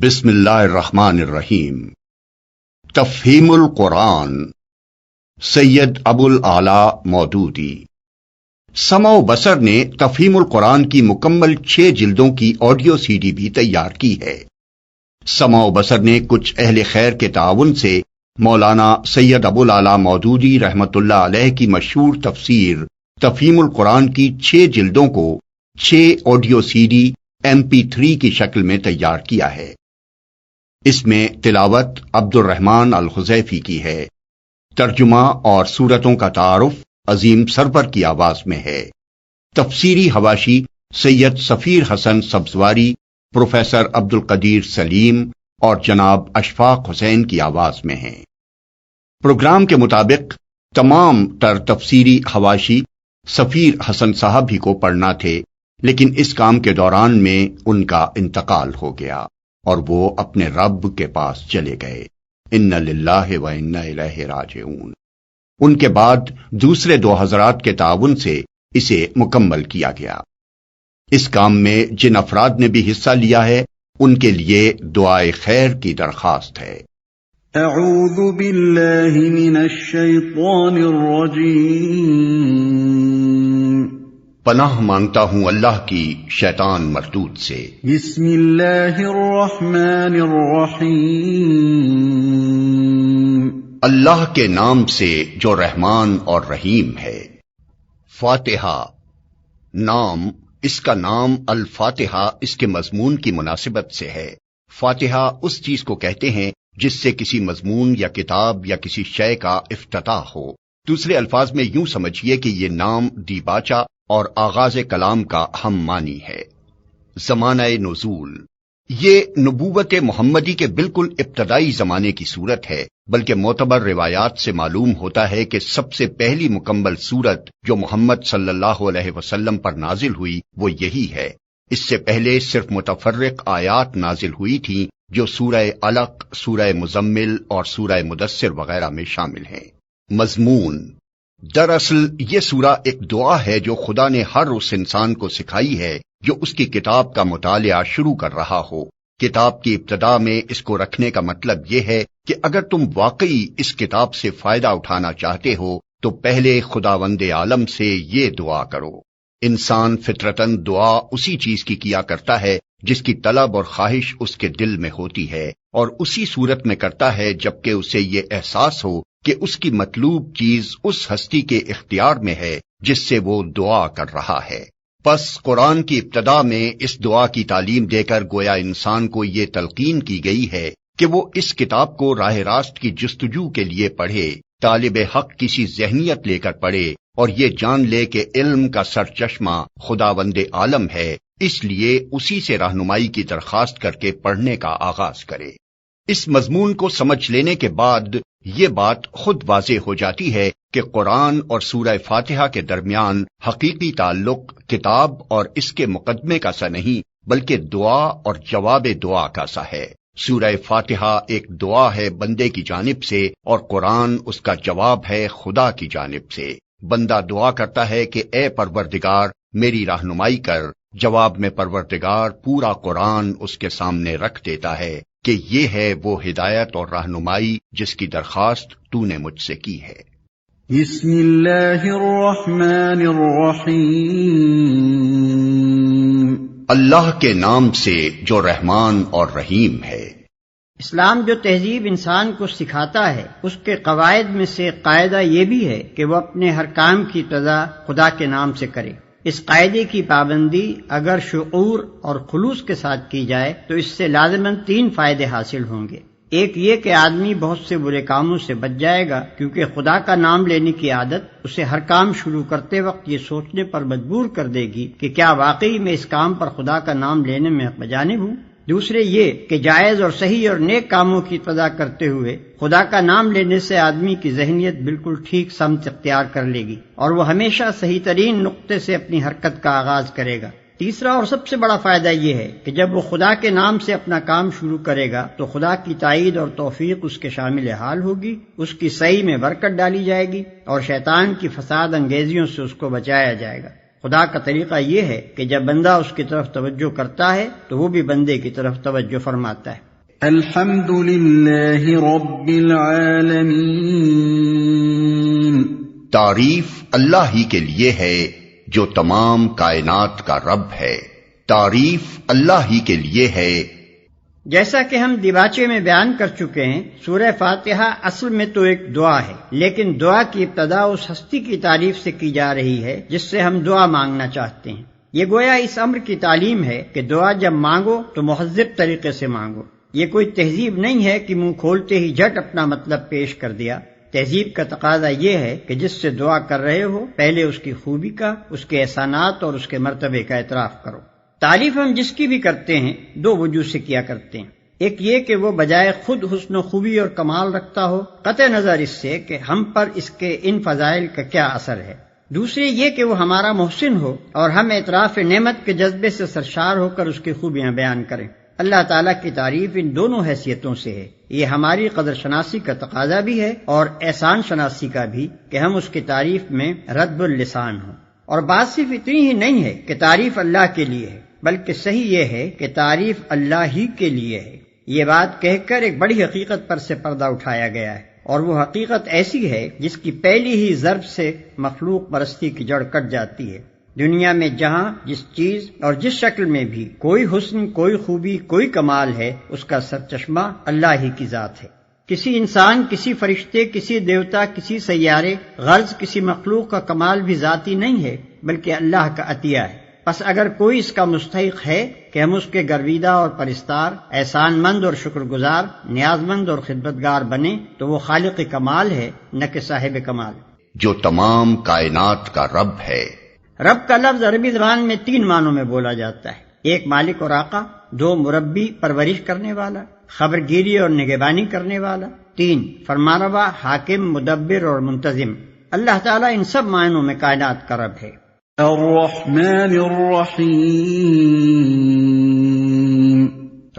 بسم اللہ الرحمن الرحیم۔ تفہیم القرآن، سید ابو الاعلیٰ مودودی۔ سمع و بصر نے تفہیم القرآن کی مکمل 6 جلدوں کی آڈیو سی ڈی بھی تیار کی ہے۔ سمع و بصر نے کچھ اہل خیر کے تعاون سے مولانا سید ابو الاعلیٰ مودودی رحمۃ اللہ علیہ کی مشہور تفسیر تفہیم القرآن کی 6 جلدوں کو 6 آڈیو سی ڈی MP3 کی شکل میں تیار کیا ہے۔ اس میں تلاوت عبد الرحمن الخزیفی کی ہے، ترجمہ اور سورتوں کا تعارف عظیم سرور کی آواز میں ہے، تفسیری حواشی سید سفیر حسن سبزواری، پروفیسر عبد القدیر سلیم اور جناب اشفاق حسین کی آواز میں ہیں۔ پروگرام کے مطابق تمام تر تفسیری حواشی سفیر حسن صاحب ہی کو پڑھنا تھے، لیکن اس کام کے دوران میں ان کا انتقال ہو گیا اور وہ اپنے رب کے پاس چلے گئے۔ ان للہ و انا الیہ راجعون۔ ان کے بعد دوسرے 2 حضرات کے تعاون سے اسے مکمل کیا گیا۔ اس کام میں جن افراد نے بھی حصہ لیا ہے ان کے لیے دعائے خیر کی درخواست ہے۔ اعوذ باللہ من الشیطان الرجیم۔ پناہ مانگتا ہوں اللہ کی شیطان مردود سے۔ بسم اللہ الرحمن الرحیم۔ اللہ کے نام سے جو رحمان اور رحیم ہے۔ فاتحہ نام، اس کا نام الفاتحہ اس کے مضمون کی مناسبت سے ہے۔ فاتحہ اس چیز کو کہتے ہیں جس سے کسی مضمون یا کتاب یا کسی شے کا افتتاح ہو۔ دوسرے الفاظ میں یوں سمجھیے کہ یہ نام دیباچہ اور آغاز کلام کا ہم معنی ہے۔ زمانہ نزول، یہ نبوت محمدی کے بالکل ابتدائی زمانے کی صورت ہے، بلکہ معتبر روایات سے معلوم ہوتا ہے کہ سب سے پہلی مکمل صورت جو محمد صلی اللہ علیہ وسلم پر نازل ہوئی وہ یہی ہے۔ اس سے پہلے صرف متفرق آیات نازل ہوئی تھیں جو سورہ علق، سورہ مزمل اور سورہ مدثر وغیرہ میں شامل ہیں۔ مضمون، دراصل یہ سورہ ایک دعا ہے جو خدا نے ہر اس انسان کو سکھائی ہے جو اس کی کتاب کا مطالعہ شروع کر رہا ہو۔ کتاب کی ابتدا میں اس کو رکھنے کا مطلب یہ ہے کہ اگر تم واقعی اس کتاب سے فائدہ اٹھانا چاہتے ہو تو پہلے خداوند عالم سے یہ دعا کرو۔ انسان فطرتاً دعا اسی چیز کی کیا کرتا ہے جس کی طلب اور خواہش اس کے دل میں ہوتی ہے، اور اسی صورت میں کرتا ہے جبکہ اسے یہ احساس ہو کہ اس کی مطلوب چیز اس ہستی کے اختیار میں ہے جس سے وہ دعا کر رہا ہے۔ پس قرآن کی ابتدا میں اس دعا کی تعلیم دے کر گویا انسان کو یہ تلقین کی گئی ہے کہ وہ اس کتاب کو راہ راست کی جستجو کے لیے پڑھے، طالب حق کسی ذہنیت لے کر پڑھے اور یہ جان لے کہ علم کا سرچشمہ خداوند عالم ہے، اس لیے اسی سے رہنمائی کی درخواست کر کے پڑھنے کا آغاز کرے۔ اس مضمون کو سمجھ لینے کے بعد یہ بات خود واضح ہو جاتی ہے کہ قرآن اور سورہ فاتحہ کے درمیان حقیقی تعلق کتاب اور اس کے مقدمے کا سا نہیں بلکہ دعا اور جواب دعا کا سا ہے۔ سورہ فاتحہ ایک دعا ہے بندے کی جانب سے اور قرآن اس کا جواب ہے خدا کی جانب سے۔ بندہ دعا کرتا ہے کہ اے پروردگار میری رہنمائی کر، جواب میں پروردگار پورا قرآن اس کے سامنے رکھ دیتا ہے کہ یہ ہے وہ ہدایت اور رہنمائی جس کی درخواست تو نے مجھ سے کی ہے۔ بسم اللہ الرحمن الرحیم۔ اللہ کے نام سے جو رحمان اور رحیم ہے۔ اسلام جو تہذیب انسان کو سکھاتا ہے اس کے قواعد میں سے قاعدہ یہ بھی ہے کہ وہ اپنے ہر کام کی ابتدا خدا کے نام سے کرے۔ اس قاعدے کی پابندی اگر شعور اور خلوص کے ساتھ کی جائے تو اس سے لازماً 3 فائدے حاصل ہوں گے۔ ایک یہ کہ آدمی بہت سے برے کاموں سے بچ جائے گا، کیونکہ خدا کا نام لینے کی عادت اسے ہر کام شروع کرتے وقت یہ سوچنے پر مجبور کر دے گی کہ کیا واقعی میں اس کام پر خدا کا نام لینے میں حق بجانب ہوں۔ دوسرے یہ کہ جائز اور صحیح اور نیک کاموں کی ابتدا کرتے ہوئے خدا کا نام لینے سے آدمی کی ذہنیت بالکل ٹھیک سمت اختیار کر لے گی اور وہ ہمیشہ صحیح ترین نقطے سے اپنی حرکت کا آغاز کرے گا۔ تیسرا اور سب سے بڑا فائدہ یہ ہے کہ جب وہ خدا کے نام سے اپنا کام شروع کرے گا تو خدا کی تائید اور توفیق اس کے شامل حال ہوگی، اس کی صحیح میں برکت ڈالی جائے گی اور شیطان کی فساد انگیزیوں سے اس کو بچایا جائے گا۔ خدا کا طریقہ یہ ہے کہ جب بندہ اس کی طرف توجہ کرتا ہے تو وہ بھی بندے کی طرف توجہ فرماتا ہے۔ الحمد للہ رب العالمین، تعریف اللہ ہی کے لیے ہے جو تمام کائنات کا رب ہے، تعریف اللہ ہی کے لیے ہے۔ جیسا کہ ہم دیباچے میں بیان کر چکے ہیں، سورہ فاتحہ اصل میں تو ایک دعا ہے، لیکن دعا کی ابتدا اس ہستی کی تعریف سے کی جا رہی ہے جس سے ہم دعا مانگنا چاہتے ہیں۔ یہ گویا اس امر کی تعلیم ہے کہ دعا جب مانگو تو مہذب طریقے سے مانگو۔ یہ کوئی تہذیب نہیں ہے کہ منہ کھولتے ہی جھٹ اپنا مطلب پیش کر دیا۔ تہذیب کا تقاضا یہ ہے کہ جس سے دعا کر رہے ہو پہلے اس کی خوبی کا، اس کے احسانات اور اس کے مرتبے کا اعتراف کرو۔ تعریف ہم جس کی بھی کرتے ہیں دو وجوہ سے کیا کرتے ہیں، ایک یہ کہ وہ بجائے خود حسن و خوبی اور کمال رکھتا ہو، قطع نظر اس سے کہ ہم پر اس کے ان فضائل کا کیا اثر ہے، دوسرے یہ کہ وہ ہمارا محسن ہو اور ہم اعتراف نعمت کے جذبے سے سرشار ہو کر اس کی خوبیاں بیان کریں۔ اللہ تعالیٰ کی تعریف ان دونوں حیثیتوں سے ہے، یہ ہماری قدر شناسی کا تقاضا بھی ہے اور احسان شناسی کا بھی کہ ہم اس کی تعریف میں رد اللسان ہوں۔ اور بات صرف اتنی ہی نہیں ہے کہ تعریف اللہ کے لیے ہے، بلکہ صحیح یہ ہے کہ تعریف اللہ ہی کے لیے ہے۔ یہ بات کہہ کر ایک بڑی حقیقت پر سے پردہ اٹھایا گیا ہے، اور وہ حقیقت ایسی ہے جس کی پہلی ہی ضرب سے مخلوق پرستی کی جڑ کٹ جاتی ہے۔ دنیا میں جہاں جس چیز اور جس شکل میں بھی کوئی حسن، کوئی خوبی، کوئی کمال ہے، اس کا سرچشمہ اللہ ہی کی ذات ہے۔ کسی انسان، کسی فرشتے، کسی دیوتا، کسی سیارے، غرض کسی مخلوق کا کمال بھی ذاتی نہیں ہے بلکہ اللہ کا عطیہ ہے۔ پس اگر کوئی اس کا مستحق ہے کہ ہم اس کے گرویدہ اور پرستار، احسان مند اور شکر گزار، نیاز مند اور خدمتگار بنے تو وہ خالق کمال ہے، نہ کہ صاحب کمال، جو تمام کائنات کا رب ہے۔ رب کا لفظ عربی زبان میں 3 معنوں میں بولا جاتا ہے، 1 مالک اور آقا، 2 مربی پرورش کرنے والا، خبرگیری اور نگہبانی کرنے والا، 3 فرمانروا، حاکم، مدبر اور منتظم۔ اللہ تعالیٰ ان سب معنوں میں کائنات کا رب ہے۔ الرحمن الرحیم،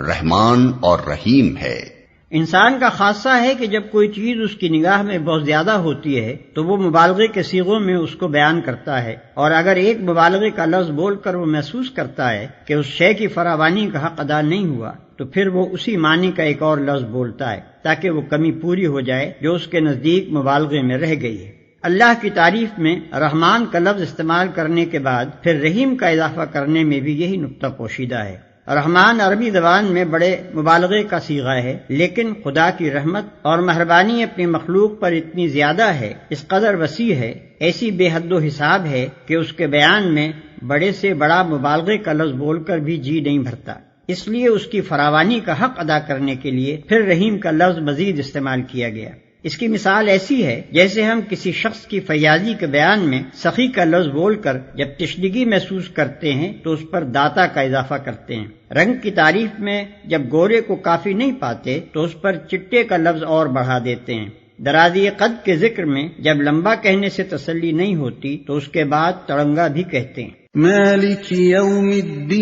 رحمان اور رحیم ہے۔ انسان کا خاصہ ہے کہ جب کوئی چیز اس کی نگاہ میں بہت زیادہ ہوتی ہے تو وہ مبالغے کے صیغوں میں اس کو بیان کرتا ہے، اور اگر ایک مبالغے کا لفظ بول کر وہ محسوس کرتا ہے کہ اس شے کی فراوانی کا حق ادا نہیں ہوا تو پھر وہ اسی معنی کا ایک اور لفظ بولتا ہے تاکہ وہ کمی پوری ہو جائے جو اس کے نزدیک مبالغے میں رہ گئی ہے۔ اللہ کی تعریف میں رحمان کا لفظ استعمال کرنے کے بعد پھر رحیم کا اضافہ کرنے میں بھی یہی نقطہ پوشیدہ ہے۔ رحمان عربی زبان میں بڑے مبالغے کا صیغہ ہے، لیکن خدا کی رحمت اور مہربانی اپنی مخلوق پر اتنی زیادہ ہے، اس قدر وسیع ہے، ایسی بے حد و حساب ہے کہ اس کے بیان میں بڑے سے بڑا مبالغے کا لفظ بول کر بھی جی نہیں بھرتا۔ اس لیے اس کی فراوانی کا حق ادا کرنے کے لیے پھر رحیم کا لفظ مزید استعمال کیا گیا۔ اس کی مثال ایسی ہے جیسے ہم کسی شخص کی فیاضی کے بیان میں سخی کا لفظ بول کر جب تشنگی محسوس کرتے ہیں تو اس پر داتا کا اضافہ کرتے ہیں۔ رنگ کی تعریف میں جب گورے کو کافی نہیں پاتے تو اس پر چٹے کا لفظ اور بڑھا دیتے ہیں۔ درازی قد کے ذکر میں جب لمبا کہنے سے تسلی نہیں ہوتی تو اس کے بعد تڑنگا بھی کہتے ہیں۔ مالک یوم الدین،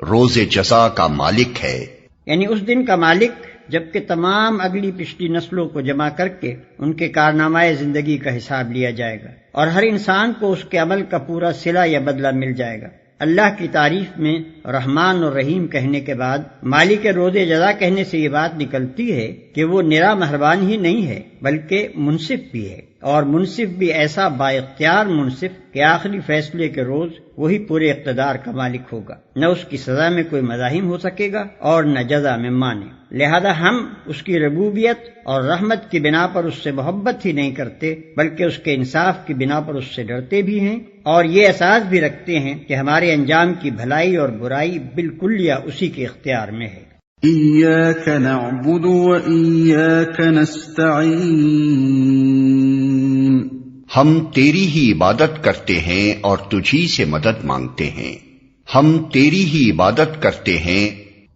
روز جزا کا مالک ہے، یعنی اس دن کا مالک جبکہ تمام اگلی پچھلی نسلوں کو جمع کر کے ان کے کارنامہ زندگی کا حساب لیا جائے گا اور ہر انسان کو اس کے عمل کا پورا صلہ یا بدلہ مل جائے گا۔ اللہ کی تعریف میں رحمان اور رحیم کہنے کے بعد مالک روز جزا کہنے سے یہ بات نکلتی ہے کہ وہ نرا مہربان ہی نہیں ہے بلکہ منصف بھی ہے، اور منصف بھی ایسا با اختیار منصف کہ آخری فیصلے کے روز وہی پورے اقتدار کا مالک ہوگا، نہ اس کی سزا میں کوئی مزاحم ہو سکے گا اور نہ جزا میں مانے۔ لہذا ہم اس کی ربوبیت اور رحمت کی بنا پر اس سے محبت ہی نہیں کرتے بلکہ اس کے انصاف کی بنا پر اس سے ڈرتے بھی ہیں، اور یہ احساس بھی رکھتے ہیں کہ ہمارے انجام کی بھلائی اور برائی بالکلیہ اسی کے اختیار میں ہے۔ ایاک نعبد و ایاک نستعین، ہم تیری ہی عبادت کرتے ہیں اور تجھی سے مدد مانگتے ہیں، ہم تیری ہی عبادت کرتے ہیں۔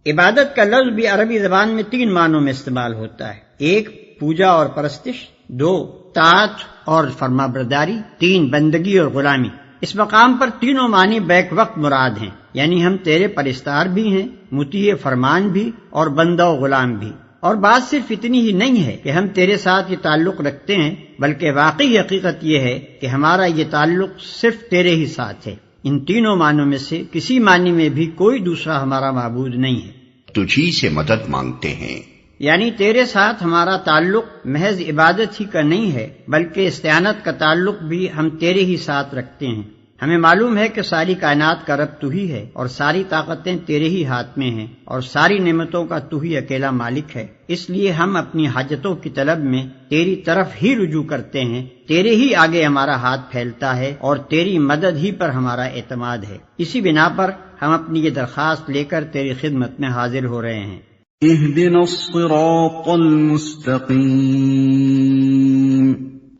عبادت کا لفظ بھی عربی زبان میں 3 معنوں میں استعمال ہوتا ہے، 1 پوجا اور پرستش، 2 طاعت اور فرما برداری، 3 بندگی اور غلامی۔ اس مقام پر تینوں معنی بیک وقت مراد ہیں، یعنی ہم تیرے پرستار بھی ہیں، مطیع فرمان بھی اور بندہ و غلام بھی۔ اور بات صرف اتنی ہی نہیں ہے کہ ہم تیرے ساتھ یہ تعلق رکھتے ہیں، بلکہ واقعی حقیقت یہ ہے کہ ہمارا یہ تعلق صرف تیرے ہی ساتھ ہے۔ ان تینوں معنوں میں سے کسی معنی میں بھی کوئی دوسرا ہمارا معبود نہیں ہے۔ تجھی سے مدد مانگتے ہیں، یعنی تیرے ساتھ ہمارا تعلق محض عبادت ہی کا نہیں ہے، بلکہ استعانت کا تعلق بھی ہم تیرے ہی ساتھ رکھتے ہیں۔ ہمیں معلوم ہے کہ ساری کائنات کا رب تو ہی ہے، اور ساری طاقتیں تیرے ہی ہاتھ میں ہیں، اور ساری نعمتوں کا تو ہی اکیلا مالک ہے۔ اس لیے ہم اپنی حاجتوں کی طلب میں تیری طرف ہی رجوع کرتے ہیں، تیرے ہی آگے ہمارا ہاتھ پھیلتا ہے، اور تیری مدد ہی پر ہمارا اعتماد ہے۔ اسی بنا پر ہم اپنی یہ درخواست لے کر تیری خدمت میں حاضر ہو رہے ہیں۔ اهدنا الصراط المستقیم،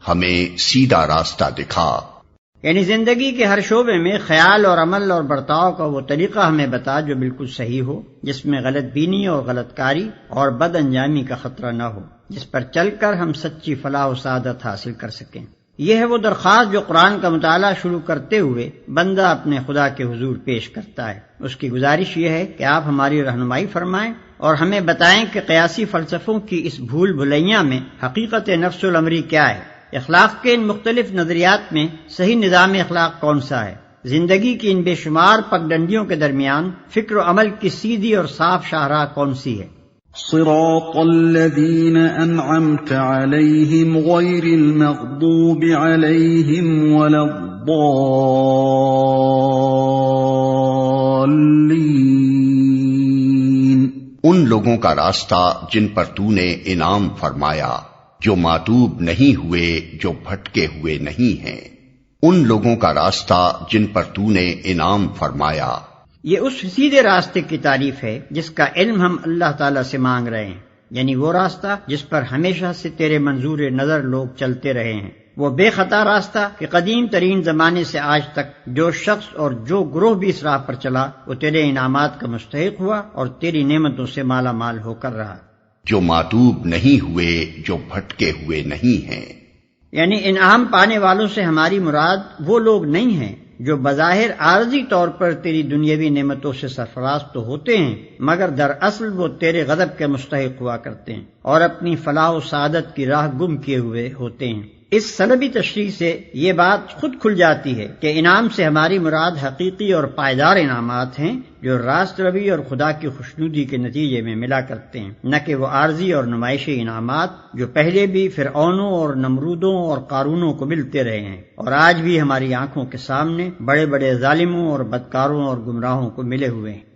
ہمیں سیدھا راستہ دکھا، یعنی زندگی کے ہر شعبے میں خیال اور عمل اور برتاؤ کا وہ طریقہ ہمیں بتا جو بالکل صحیح ہو، جس میں غلط بینی اور غلط کاری اور بد انجامی کا خطرہ نہ ہو، جس پر چل کر ہم سچی فلاح و سعادت حاصل کر سکیں۔ یہ ہے وہ درخواست جو قرآن کا مطالعہ شروع کرتے ہوئے بندہ اپنے خدا کے حضور پیش کرتا ہے۔ اس کی گزارش یہ ہے کہ آپ ہماری رہنمائی فرمائیں اور ہمیں بتائیں کہ قیاسی فلسفوں کی اس بھول بھلیاں میں حقیقت نفس الامری کیا ہے، اخلاق کے ان مختلف نظریات میں صحیح نظام اخلاق کون سا ہے، زندگی کی ان بے شمار پگڈنڈیوں کے درمیان فکر و عمل کی سیدھی اور صاف شاہراہ کون سی ہے۔ صراط الذین انعمت علیہم غیر المغضوب علیہم ولا الضالین، ان لوگوں کا راستہ جن پر تو نے انعام فرمایا، جو ماتوب نہیں ہوئے، جو بھٹکے ہوئے نہیں ہیں، ان لوگوں کا راستہ جن پر تو نے انعام فرمایا۔ یہ اس سیدھے راستے کی تعریف ہے جس کا علم ہم اللہ تعالیٰ سے مانگ رہے ہیں، یعنی وہ راستہ جس پر ہمیشہ سے تیرے منظور نظر لوگ چلتے رہے ہیں، وہ بے خطا راستہ کہ قدیم ترین زمانے سے آج تک جو شخص اور جو گروہ بھی اس راہ پر چلا وہ تیرے انعامات کا مستحق ہوا اور تیری نعمتوں سے مالا مال ہو کر رہا، جو ماتوب نہیں ہوئے، جو بھٹکے ہوئے نہیں ہیں۔ یعنی انعام پانے والوں سے ہماری مراد وہ لوگ نہیں ہیں جو بظاہر عارضی طور پر تیری دنیاوی نعمتوں سے سرفراز تو ہوتے ہیں، مگر دراصل وہ تیرے غضب کے مستحق ہوا کرتے ہیں اور اپنی فلاح و سعادت کی راہ گم کیے ہوئے ہوتے ہیں۔ اس سلبی تشریح سے یہ بات خود کھل جاتی ہے کہ انعام سے ہماری مراد حقیقی اور پائیدار انعامات ہیں جو راست روی اور خدا کی خوشنودی کے نتیجے میں ملا کرتے ہیں، نہ کہ وہ عارضی اور نمائشی انعامات جو پہلے بھی فرعونوں اور نمرودوں اور قارونوں کو ملتے رہے ہیں اور آج بھی ہماری آنکھوں کے سامنے بڑے بڑے ظالموں اور بدکاروں اور گمراہوں کو ملے ہوئے ہیں۔